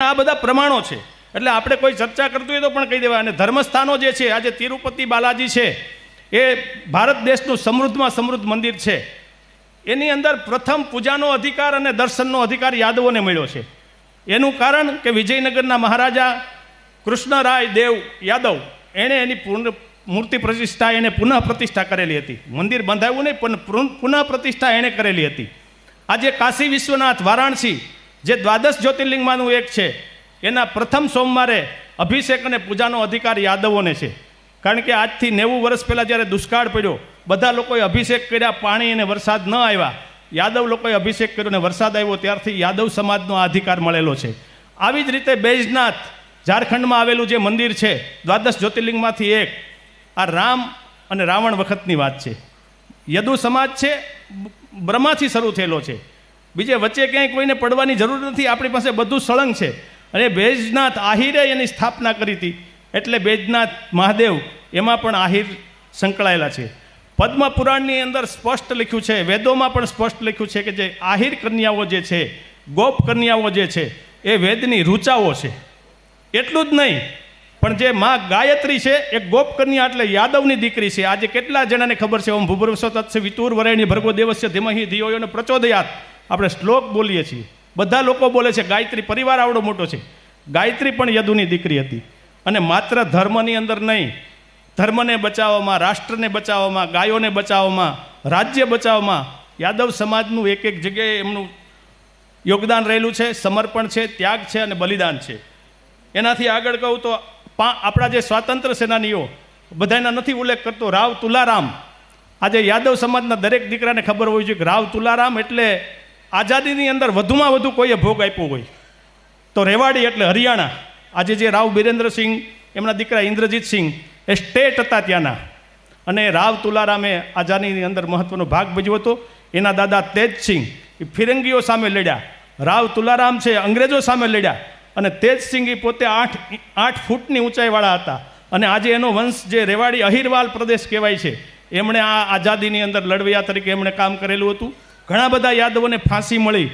આ બધા પ્રમાણો છે, એટલે આપણે કોઈ ચર્ચા કરતું હોય તો પણ કહી દેવાય. અને ધર્મસ્થાનો જે છે, આજે તિરુપતિ બાલાજી છે, એ ભારત દેશનું સમૃદ્ધમાં સમૃદ્ધ મંદિર છે. એની અંદર પ્રથમ પૂજાનો અધિકાર અને દર્શનનો અધિકાર યાદવોને મળ્યો છે. એનું કારણ કે વિજયનગરના મહારાજા કૃષ્ણરાય દેવ યાદવ એણે એની મૂર્તિ પ્રતિષ્ઠા, એને પુનઃ પ્રતિષ્ઠા કરેલી હતી. મંદિર બંધાવ્યું નહીં, પણ પુનઃ પ્રતિષ્ઠા એણે કરેલી હતી. આજે કાશી વિશ્વનાથ વારાણસી, જે દ્વાદશ જ્યોતિર્લિંગમાંનું એક છે, એના પ્રથમ સોમવારે અભિષેક અને પૂજાનો અધિકાર યાદવોને છે. કારણ કે આજથી 90 વર્ષ પહેલાં જ્યારે દુષ્કાળ પડ્યો, બધા લોકોએ અભિષેક કર્યા, પાણી અને વરસાદ ન આવ્યા, યાદવ લોકોએ અભિષેક કર્યો અને વરસાદ આવ્યો, ત્યારથી યાદવ સમાજનો આ અધિકાર મળેલો છે. આવી જ રીતે બૈજનાથ, ઝારખંડમાં આવેલું જે મંદિર છે, દ્વાદશ જ્યોતિર્લિંગમાંથી એક, આ રામ અને રાવણ વખતની વાત છે. યદુ સમાજ છે, બ્રહ્માથી શરૂ થયેલો છે. બીજે વચ્ચે ક્યાંય કોઈને પડવાની જરૂર નથી, આપણી પાસે બધું સળંગ છે. અને બૈજનાથ આહિરે એની સ્થાપના કરી હતી, એટલે બૈજનાથ મહાદેવ એમાં પણ આહિર સંકળાયેલા છે. પદ્મ પુરાણની અંદર સ્પષ્ટ લખ્યું છે, વેદોમાં પણ સ્પષ્ટ લખ્યું છે કે જે આહિર કન્યાઓ જે છે, ગોપ કન્યાઓ જે છે, એ વેદની ઋચાઓ છે. એટલું જ નહીં, પણ જે માં ગાયત્રી છે, એ ગોપ કન્યા એટલે યાદવની દીકરી છે. આજે કેટલા જણાને ખબર છે, ઓમ ભૂભુર્વસ્વ તત્સ વિતુર વરેણ્ય ભર્ગો દેવસ્ય ધીમહિ ધિયો યો પ્રચોદયાત, આપણે શ્લોક બોલીએ છીએ, બધા લોકો બોલે છે. ગાયત્રી પરિવાર આવડો મોટો છે. ગાયત્રી પણ યદુની દીકરી હતી. અને માત્ર ધર્મની અંદર નહીં, ધર્મને બચાવવામાં, રાષ્ટ્રને બચાવવામાં, ગાયોને બચાવવામાં, રાજ્ય બચાવવામાં યાદવ સમાજનું એક એક જગ્યાએ એમનું યોગદાન રહેલું છે. સમર્પણ છે, ત્યાગ છે અને બલિદાન છે. એનાથી આગળ કહું તો આપણા જે સ્વાતંત્ર્ય સેનાનીઓ, બધાના નથી ઉલ્લેખ કરતો, રાવ તુલારામ. આજે યાદવ સમાજના દરેક દીકરાને ખબર હોવી જોઈએ કે રાવ તુલારામ એટલે આઝાદીની અંદર વધુમાં વધુ કોઈએ ભોગ આપ્યો હોય તો રેવાડી એટલે હરિયાણા. આજે જે રાવ બિરેન્દ્રસિંહ, એમના દીકરા ઇન્દ્રજીતસિંહ, એ સ્ટેટ હતા ત્યાંના. અને રાવ તુલારામે આઝાદીની અંદર મહત્વનો ભાગ ભજવ્યો હતો. એના દાદા તેજસિંહ એ ફિરંગીઓ સામે લડ્યા. રાવ તુલારામ છે અંગ્રેજો સામે લડ્યા. અને તેજસિંહ એ પોતે 8 ફૂટની ઊંચાઈવાળા હતા. અને આજે એનો વંશ જે રેવાડી અહિરવાલ પ્રદેશ કહેવાય છે, એમણે આ આઝાદીની અંદર લડવૈયા તરીકે એમણે કામ કરેલું હતું. ઘણા બધા યાદવોને ફાંસી મળી.